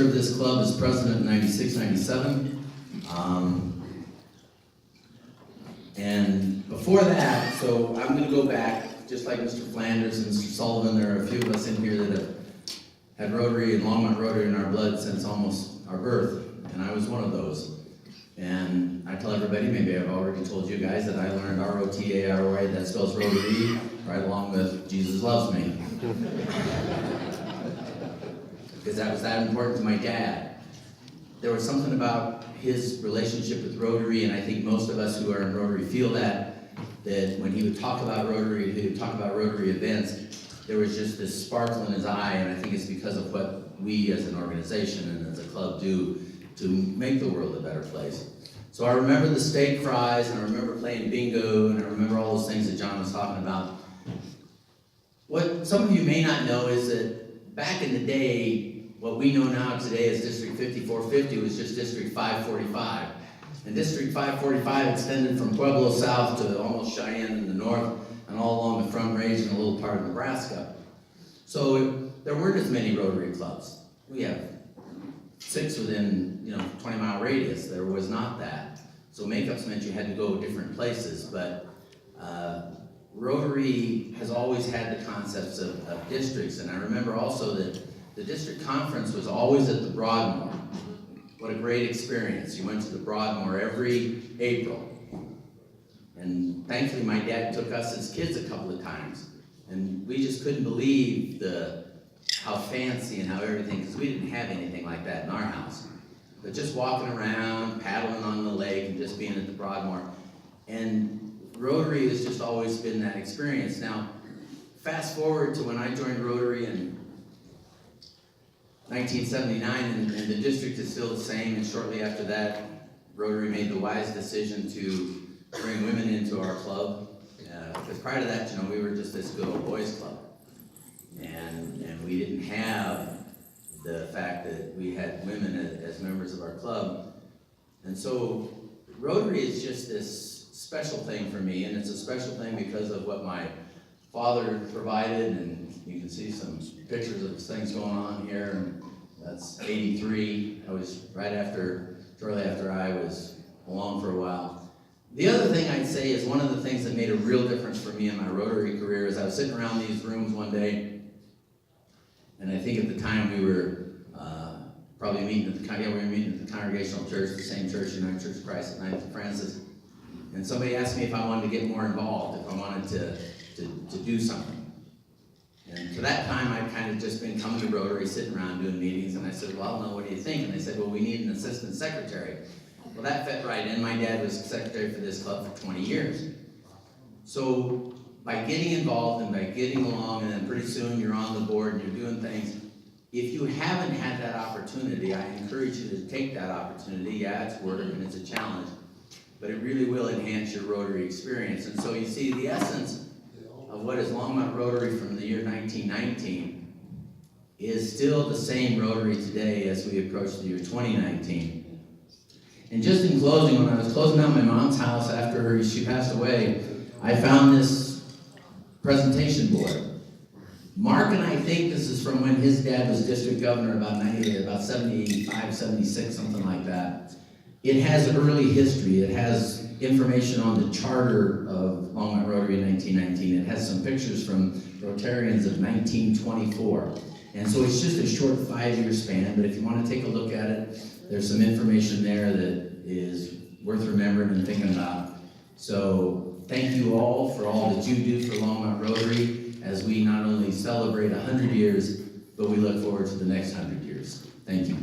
Served this club as president in 96, 97. And before that, so I'm going to go back, just like Mr. Flanders and Mr. Sullivan, there are a few of us in here that have had Rotary and Longmont Rotary in our blood since almost our birth, and I was one of those. And I tell everybody, maybe I've already told you guys, that I learned R-O-T-A-R-O-Y, that spells Rotary, right along with Jesus Loves Me. Because that was that important to my dad. There was something about his relationship with Rotary, and I think most of us who are in Rotary feel that when he would talk about Rotary, he would talk about Rotary events, there was just this sparkle in his eye, and I think it's because of what we as an organization and as a club do to make the world a better place. So I remember the state cries, and I remember playing bingo, and I remember all those things that John was talking about. What some of you may not know is that back in the day, what we know now today as District 5450 was just District 545. And District 545 extended from Pueblo south to almost Cheyenne in the north, and all along the Front Range and a little part of Nebraska. So there weren't as many Rotary clubs. We have 6 within 20-mile radius. There was not that. So makeups meant you had to go different places, but Rotary has always had the concepts of districts, and I remember also that the district conference was always at the Broadmoor. What a great experience. You went to the Broadmoor every April. And thankfully my dad took us as kids a couple of times. And we just couldn't believe how fancy and how everything, because we didn't have anything like that in our house. But just walking around, paddling on the lake, and just being at the Broadmoor. And Rotary has just always been that experience. Now, fast forward to when I joined Rotary in 1979, and the district is still the same, and shortly after that, Rotary made the wise decision to bring women into our club. Because prior to that, we were just this good old boys club. And we didn't have the fact that we had women as members of our club. And so Rotary is just this special thing for me, and it's a special thing because of what my father provided, and you can see some pictures of things going on here, and that's 83. I was shortly after I was along for a while. The other thing I'd say is one of the things that made a real difference for me in my Rotary career is I was sitting around these rooms one day, and I think at the time we were probably meeting at the Congregational Church, the same church, United Church of Christ at 9th and Francis, and somebody asked me if I wanted to get more involved, if I wanted to do something. And to that time, I'd kind of just been coming to Rotary, sitting around doing meetings, and I said, well, what do you think? And they said, well, we need an assistant secretary. Well, that fit right in. My dad was secretary for this club for 20 years. So by getting involved and by getting along, and then pretty soon you're on the board and you're doing things, if you haven't had that opportunity, I encourage you to take that opportunity. Yeah, it's work and it's a challenge, but it really will enhance your Rotary experience. And so you see the essence of what is Longmont Rotary from the year 1919 is still the same Rotary today as we approach the year 2019. And just in closing, when I was closing out my mom's house after she passed away, I found this presentation board. Mark and I think this is from when his dad was district governor, about 75, 76, something like that. It has early history. It has information on the charter of Longmont Rotary in 1919. It has some pictures from Rotarians of 1924. And so it's just a short 5-year span, but if you want to take a look at it, there's some information there that is worth remembering and thinking about. So thank you all for all that you do for Longmont Rotary as we not only celebrate 100 years, but we look forward to the next 100 years. Thank you.